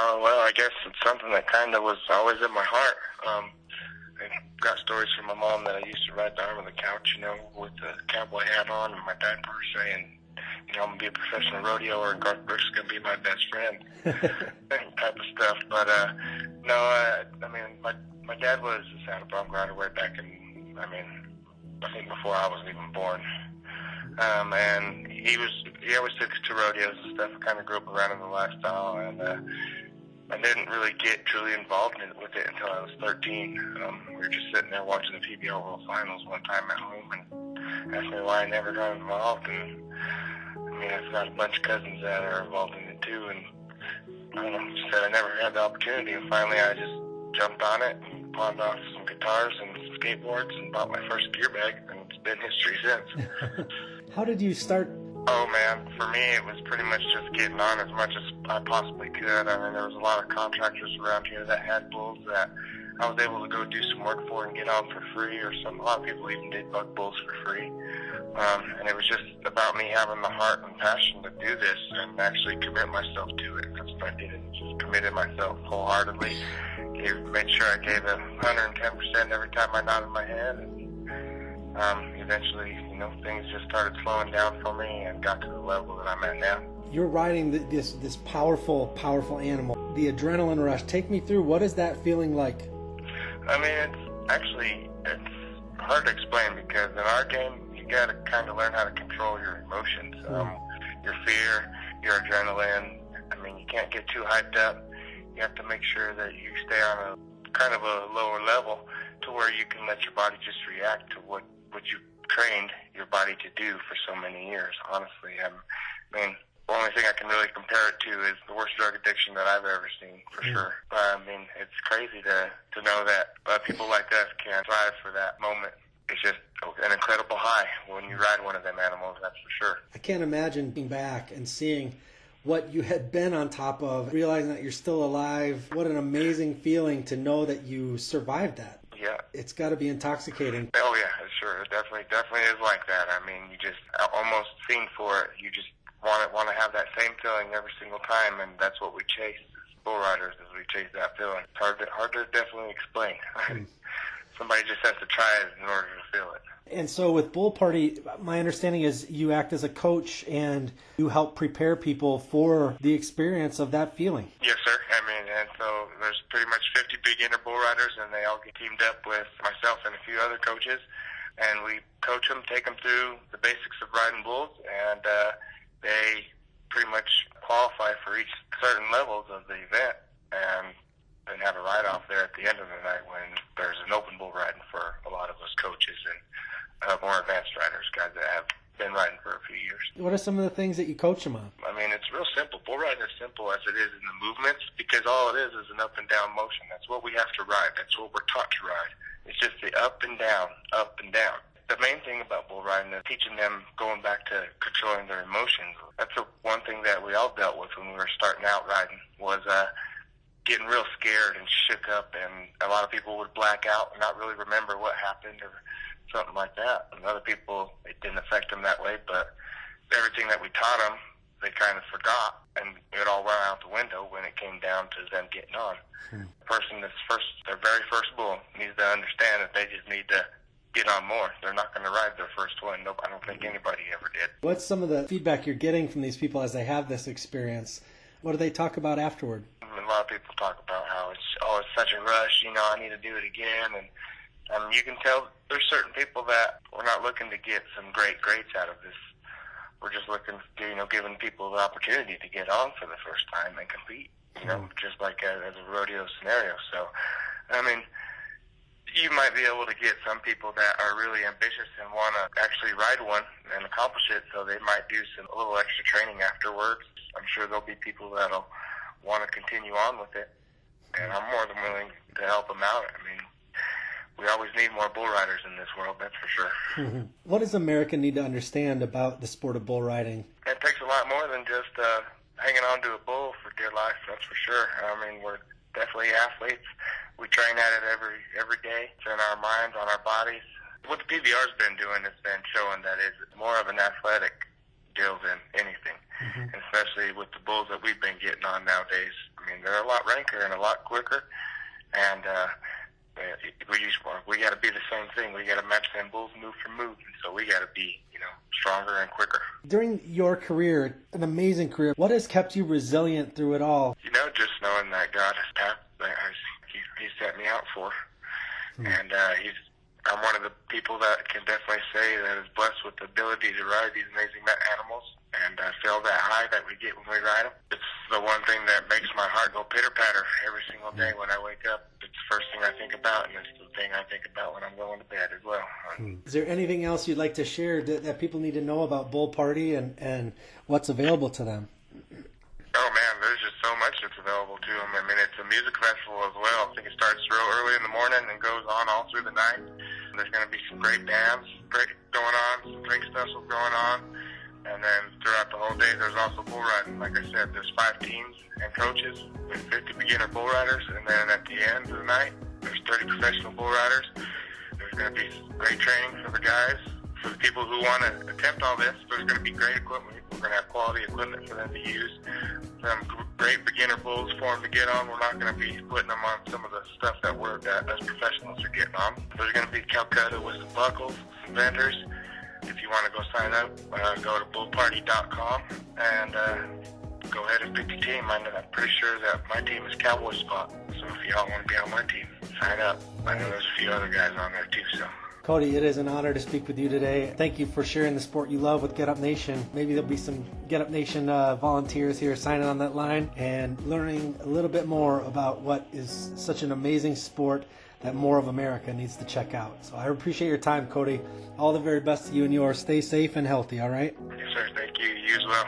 Oh, well, I guess it's something that kind of was always in my heart. I got stories from my mom that I used to ride down on the couch, with the cowboy hat on, and my dad was saying, I'm going to be a professional rodeoer and Garth Brooks is going to be my best friend, type of stuff. But, no, my dad was a saddle bronc rider way back I think before I was even born. And he always took us to rodeos and stuff. I kind of grew up around in the lifestyle, and I didn't really get truly involved with it until I was 13. We were just sitting there watching the PBR World Finals one time at home, and asked me why I never got involved. And I've got a bunch of cousins that are involved in it too, and I don't know, just said I never had the opportunity. And finally, I just jumped on it and pawned off some guitars and some skateboards and bought my first gear bag, and it's been history since. How did you start? Oh, man, for me, it was pretty much just getting on as much as I possibly could. There was a lot of contractors around here that had bulls that I was able to go do some work for and get on for free, or a lot of people even did buck bulls for free. And it was just about me having the heart and passion to do this and actually commit myself to it. That's what I did, and just committed myself wholeheartedly. Made sure I gave 110% every time I nodded my head, and eventually, things just started slowing down for me and got to the level that I'm at now. You're riding this powerful animal. The adrenaline rush. Take me through. What is that feeling like? It's hard to explain, because in our game, you got to kind of learn how to control your emotions, your fear, your adrenaline. You can't get too hyped up. You have to make sure that you stay on a kind of a lower level to where you can let your body just react to what you trained your body to do for so many years. Honestly, the only thing I can really compare it to is the worst drug addiction that I've ever seen, for sure. It's crazy to know that people like us can thrive for that moment. It's just an incredible high when you ride one of them animals, that's for sure. I can't imagine being back and seeing what you had been on top of, realizing that you're still alive. What an amazing feeling to know that you survived that. Yeah. It's got to be intoxicating. Oh, yeah, sure. It definitely is like that. You just almost fiend for it. You just want to have that same feeling every single time, and that's what we chase as bull riders, is we chase that feeling. It's hard to definitely explain. Somebody just has to try it in order to feel it. And so with Bull Party, my understanding is you act as a coach and you help prepare people for the experience of that feeling. Yes, sir. And so there's pretty much 50 beginner bull riders, and they all get teamed up with myself and a few other coaches, and we coach them, take them through the basics of riding bulls, and they pretty much qualify for each certain levels of the event, and then have a ride-off there at the end of the night when there's an open bull riding for a lot of us coaches and more advanced riders, guys that have been riding for a few years. What are some of the things that you coach them on? It's real simple. Bull riding is simple as it is in the movements, because all it is an up and down motion. That's what we have to ride. That's what we're taught to ride. It's just the up and down, up and down. The main thing about bull riding is teaching them going back to controlling their emotions. That's one thing that we all dealt with when we were starting out riding, was getting real scared and shook up, and a lot of people would black out and not really remember what happened or something like that. And other people, it didn't affect them that way, but everything that we taught them, they kind of forgot, and it all went out the window when it came down to them getting on. The person that's their very first bull needs to understand that they just need to get on more. They're not going to ride their first one. Nope, I don't think anybody ever did. What's some of the feedback you're getting from these people as they have this experience? What do they talk about afterward? A lot of people talk about how it's such a rush, I need to do it again, and you can tell there's certain people that we're not looking to get some great grades out of this. We're just looking to, giving people the opportunity to get on for the first time and compete, just like as a rodeo scenario. So, you might be able to get some people that are really ambitious and want to actually ride one and accomplish it, so they might do a little extra training afterwards. I'm sure there'll be people that'll want to continue on with it, and I'm more than willing to help them out. We always need more bull riders in this world, that's for sure. What does America need to understand about the sport of bull riding? It takes a lot more than just hanging on to a bull for dear life, that's for sure. We're definitely athletes. We train at it every day. It's in our minds, on our bodies. What the PBR's been doing has been showing that it's more of an athletic deal than anything, and especially with the bulls that we've been getting on nowadays. mean, they're a lot ranker and a lot quicker, and we got to be the same thing. We got to match them bulls move for move, and so we got to be, stronger and quicker. During your career, an amazing career, what has kept you resilient through it all? Just knowing that God has path that he set me out for, and I'm one of the people that can definitely say that is blessed with the ability to ride these amazing animals and feel that high that we get when we ride them. It's the one thing that makes my heart go pitter-patter every single day when I wake up. It's the first thing I think about, and it's the thing I think about when I'm going to bed as well. Is there anything else you'd like to share that people need to know about Bull Party and what's available to them? Oh, man, there's just so much that's available to them. I mean, it's a music festival as well. I think it starts real early in the morning and goes on all through the night. There's going to be some great bands going on, some drink specials going on. And then throughout the whole day, there's also bull riding. Like I said, there's 5 teams and coaches with 50 beginner bull riders. And then at the end of the night, there's 30 professional bull riders. There's going to be great training for the guys. For the people who want to attempt all this, there's going to be great equipment. We're going to have quality equipment for them to use. Some great beginner bulls for them to get on. We're not going to be putting them on some of the stuff that us professionals are getting on. There's going to be Calcutta with some buckles, some vendors. If you want to go sign up, go to bullparty.com and go ahead and pick your team. I'm pretty sure that my team is Cowboy Spot. So if y'all want to be on my team, sign up. I know there's a few other guys on there too, so. Cody, it is an honor to speak with you today. Thank you for sharing the sport you love with Get Up Nation. Maybe there'll be some Get Up Nation volunteers here signing on that line and learning a little bit more about what is such an amazing sport that more of America needs to check out. So I appreciate your time, Cody. All the very best to you and yours. Stay safe and healthy, all right? Yes, sir. Thank you. You as well.